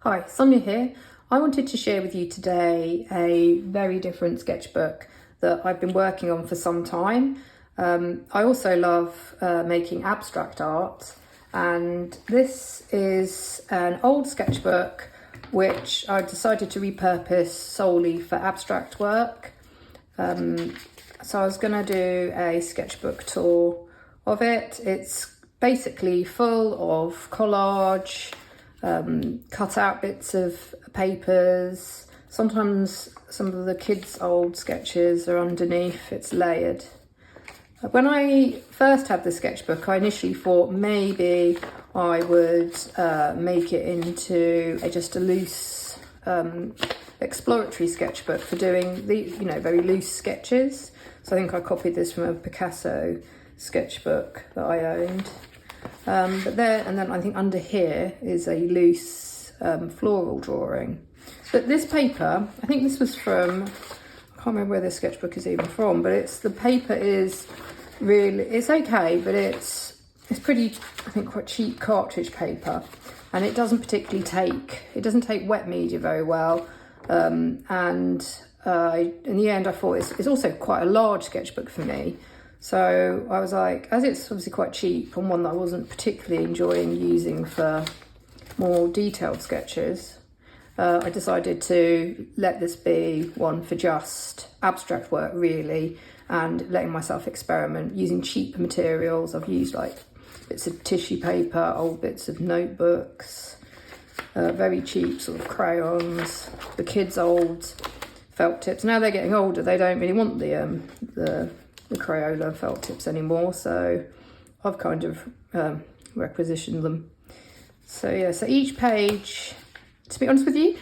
Hi, Sonia here. I wanted to share with you today a very different sketchbook that I've been working on for some time. I also love making abstract art, and this is an old sketchbook which I decided to repurpose solely for abstract work. So I was going to do a sketchbook tour of it. It's basically full of collage, cut out bits of papers. Sometimes some of the kids' old sketches are underneath, it's layered. When I first had the sketchbook, I initially thought maybe I would make it into just a loose exploratory sketchbook for doing the very loose sketches. So I think I copied this from a Picasso sketchbook that I owned. But there, and then I think under here is a loose floral drawing. But this paper, I think this was from, I can't remember where this sketchbook is even from, but the paper is really, it's okay, but it's pretty, I think, quite cheap cartridge paper, and it doesn't particularly take wet media very well. In the end I thought it's also quite a large sketchbook for me. So I was like, as it's obviously quite cheap and one that I wasn't particularly enjoying using for more detailed sketches, I decided to let this be one for just abstract work really, and letting myself experiment using cheap materials. I've used like bits of tissue paper, old bits of notebooks, very cheap sort of crayons, the kids' old felt tips. Now they're getting older, they don't really want the Crayola felt tips anymore, so I've kind of requisitioned them. So yeah, so each page, to be honest with you,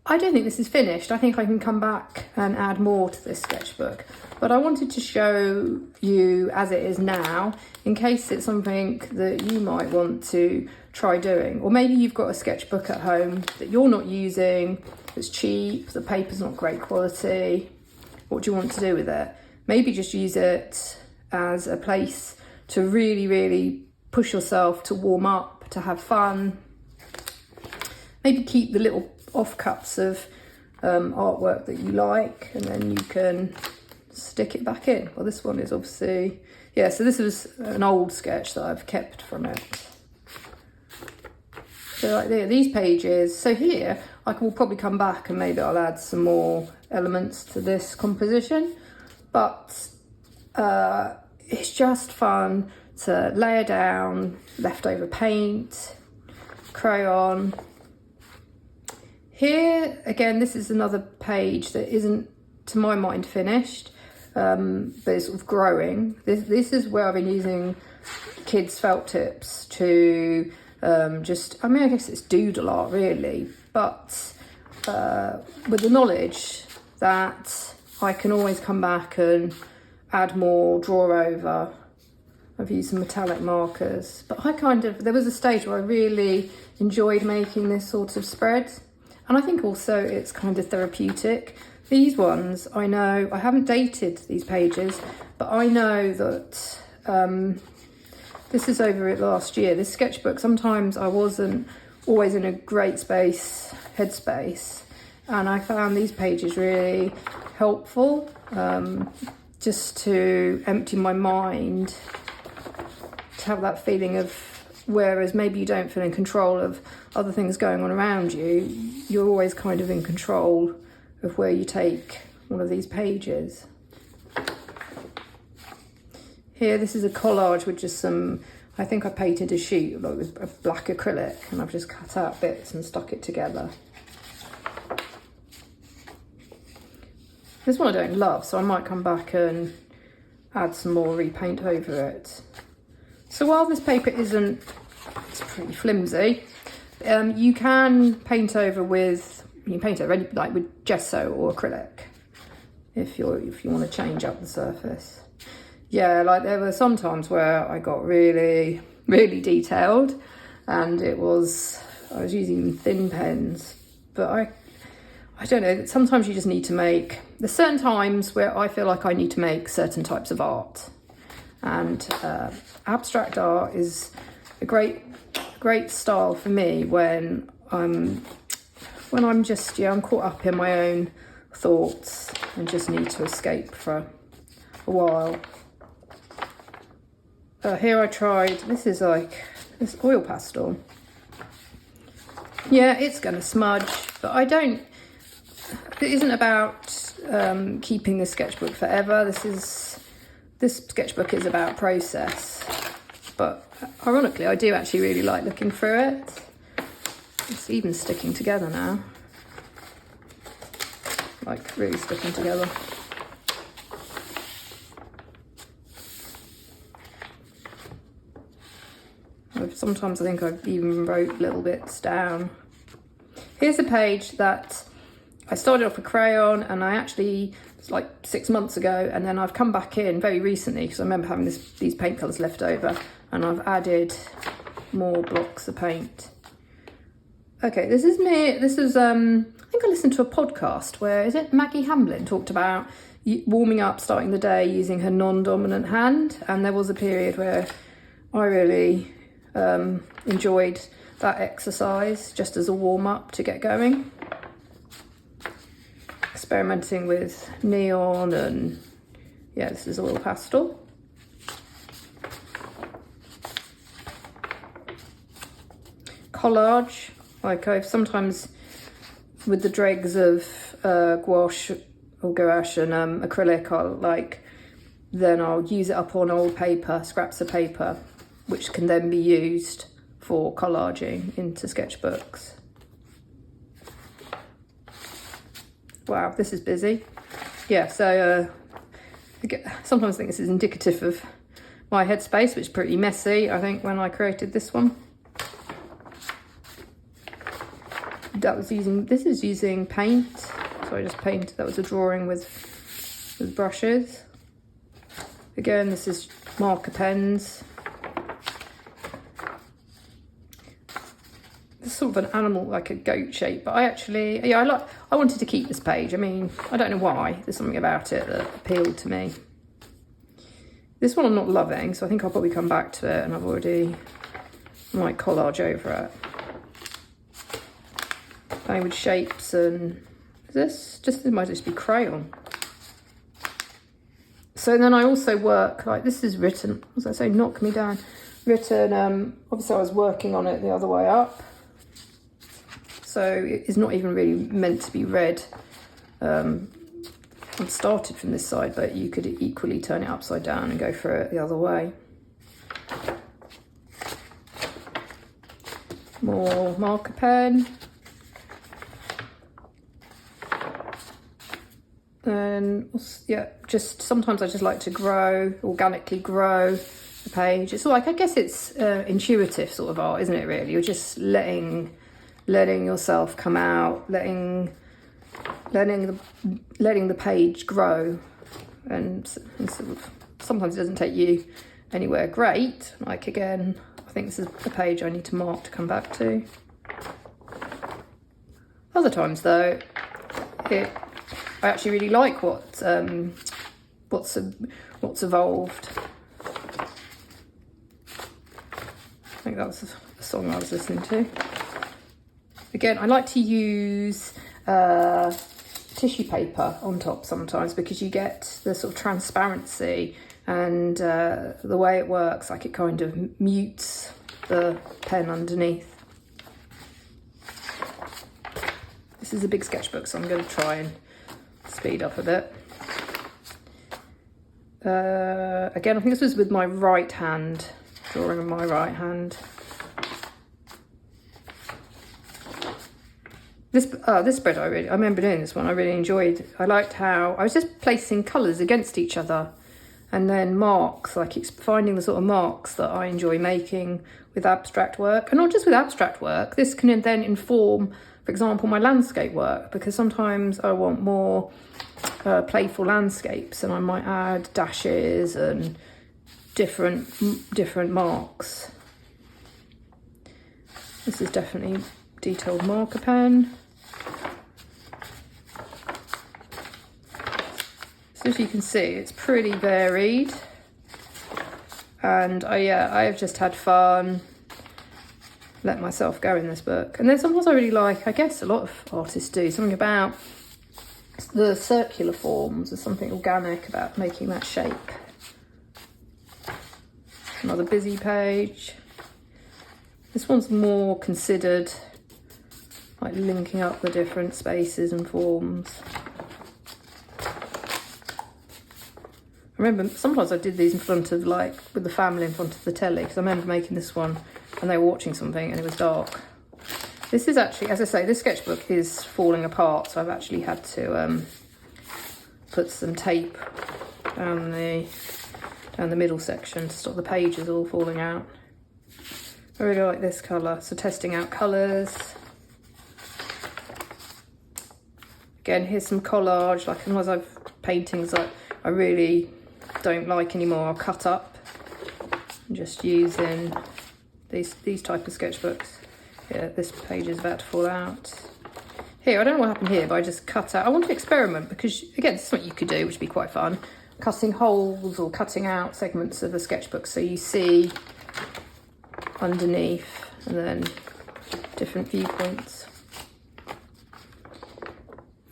I don't think this is finished. I think I can come back and add more to this sketchbook, but I wanted to show you as it is now, in case it's something that you might want to try doing. Or maybe you've got a sketchbook at home that you're not using, it's cheap, the paper's not great quality. What do you want to do with it? Maybe just use it as a place to really, really push yourself, to warm up, to have fun. Maybe keep the little offcuts of artwork that you like, and then you can stick it back in. Well, this one is obviously, yeah, so this was an old sketch that I've kept from it. So like these pages, so here I will probably come back and maybe I'll add some more elements to this composition. But it's just fun to layer down leftover paint, crayon. Here, again, this is another page that isn't, to my mind, finished, but it's sort of growing. This is where I've been using kids' felt tips to I guess it's doodle art really, but with the knowledge that I can always come back and add more, draw over. I've used some metallic markers, but there was a stage where I really enjoyed making this sort of spread. And I think also it's kind of therapeutic. These ones, I know, I haven't dated these pages, but I know that this is over it last year. This sketchbook, sometimes I wasn't always in a great headspace, and I found these pages really helpful, just to empty my mind, to have that feeling of, whereas maybe you don't feel in control of other things going on around you, you're always kind of in control of where you take one of these pages. Here, this is a collage with just I think I painted a sheet with a black acrylic, and I've just cut out bits and stuck it together. This one I don't love, so I might come back and add some more, repaint over it. So while this paper it's pretty flimsy, you can paint over with gesso or acrylic if you want to change up the surface. Yeah, like there were some times where I got really, really detailed, and I was using thin pens, but I don't know, sometimes you just need to there's certain times where I feel like I need to make certain types of art, and abstract art is a great style for me when I'm when I'm just, I'm caught up in my own thoughts and just need to escape for a while. Here I tried, this is like this oil pastel. Yeah, it's going to smudge, but it isn't about keeping the sketchbook forever. This sketchbook is about process, but ironically I do actually really like looking through it. It's even sticking together now, like really sticking together. Sometimes I think I've even wrote little bits down. Here's a page that I started off with crayon, and I actually, it's like 6 months ago, and then I've come back in very recently because I remember having these paint colours left over, and I've added more blocks of paint. Okay, this is me. This is, I think I listened to a podcast where, is it Maggie Hamblin talked about warming up, starting the day using her non-dominant hand, and there was a period where I really enjoyed that exercise just as a warm-up to get going. Experimenting with neon, and yeah, this is oil pastel. Collage, like I've sometimes with the dregs of gouache or gouache and acrylic, I'll use it up on old paper, scraps of paper, which can then be used for collaging into sketchbooks. Wow, this is busy. Yeah, so sometimes I think this is indicative of my headspace, which is pretty messy, I think, when I created this one. This is using paint. So I just painted, that was a drawing with brushes. Again, this is marker pens. It's sort of an animal, like a goat shape, but I wanted to keep this page. I mean, I don't know why, there's something about it that appealed to me. This one I'm not loving, so I think I'll probably come back to it, and I might collage over it. Playing with shapes, and this might just be crayon. So then I also work, like this is written, what was I say, knock me down. Written, obviously I was working on it the other way up. So it's not even really meant to be read. I've started from this side, but you could equally turn it upside down and go through it the other way. More marker pen. And yeah, just sometimes I just like to organically grow the page. It's like, I guess it's intuitive sort of art, isn't it really? You're just letting yourself come out, letting the page grow, and sort of, sometimes it doesn't take you anywhere great. Like again, I think this is the page I need to mark to come back to. Other times though, I actually really like what's evolved. I think that was a song I was listening to. Again, I like to use tissue paper on top sometimes, because you get the sort of transparency, and the way it works, like it kind of mutes the pen underneath. This is a big sketchbook, so I'm going to try and speed up a bit. Again, I think this was with my right hand, drawing with my right hand. This spread I remember doing this one, I really enjoyed. I liked how I was just placing colours against each other, and then marks, like finding the sort of marks that I enjoy making with abstract work. And not just with abstract work, this can then inform, for example, my landscape work, because sometimes I want more playful landscapes, and I might add dashes and different marks. This is definitely detailed marker pen. So as you can see, it's pretty varied, and I've just had fun let myself go in this book. And then sometimes I really like, I guess a lot of artists do, something about the circular forms. There's something organic about making that shape. Another busy page. This one's more considered, like linking up the different spaces and forms. I remember sometimes I did these in front of, like, with the family in front of the telly, because I remember making this one and they were watching something and it was dark. This is actually, as I say, this sketchbook is falling apart, so I've actually had to put some tape down the middle section to stop the pages all falling out. I really like this colour, so testing out colours. Again, here's some collage, like as I've paintings that I really don't like anymore, I'll cut up. I'm just using these type of sketchbooks. Yeah, this page is about to fall out. Here, I don't know what happened here, but I just cut out. I want to experiment because, again, this is what you could do, which would be quite fun. Cutting holes or cutting out segments of a sketchbook so you see underneath and then different viewpoints.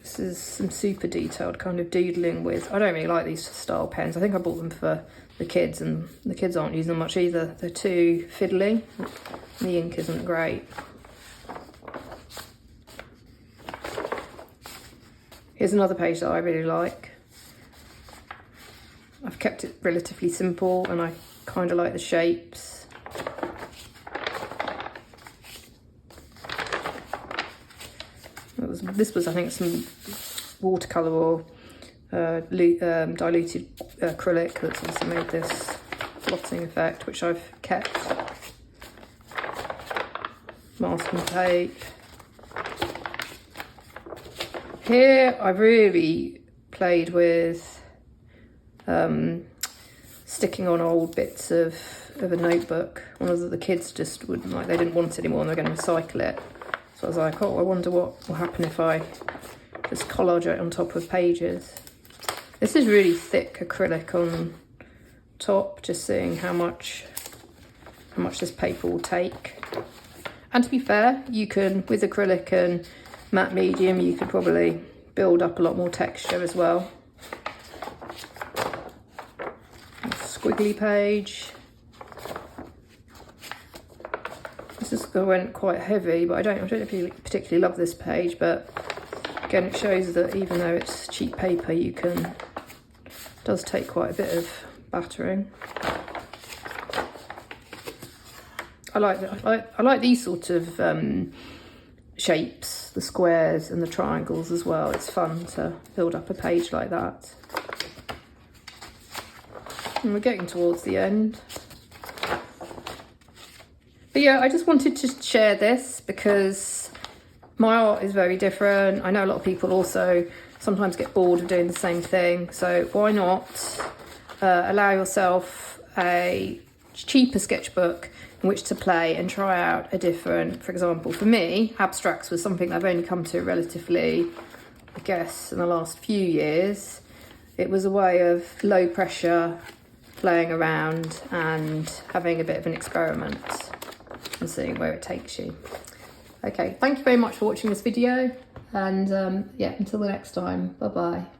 This is some super detailed kind of doodling with, I don't really like these style pens. I think I bought them for the kids and the kids aren't using them much either. They're too fiddly. The ink isn't great. Here's another page that I really like. I've kept it relatively simple and I kind of like the shapes. This was I think some watercolour or diluted acrylic that's also made this blotting effect, which I've kept. Masking tape. Here I've really played with sticking on old bits of a notebook. One of the kids just wouldn't like, they didn't want it anymore and they're going to recycle it. So I was like, oh, I wonder what will happen if I just collage it on top of pages. This is really thick acrylic on top, just seeing how much this paper will take. And to be fair, you can, with acrylic and matte medium, you could probably build up a lot more texture as well. Squiggly page. This is, I went quite heavy, but I don't particularly love this page, but again, it shows that even though it's cheap paper, it does take quite a bit of battering. I like these sort of shapes, the squares and the triangles as well. It's fun to build up a page like that. And we're getting towards the end. But yeah, I just wanted to share this because my art is very different. I know a lot of people also sometimes get bored of doing the same thing. So why not allow yourself a cheaper sketchbook in which to play and try out a different, for example, for me, abstracts was something I've only come to relatively, I guess, in the last few years. It was a way of low pressure, playing around and having a bit of an experiment and seeing where it takes you. Okay, thank you very much for watching this video and yeah, until the next time, bye bye.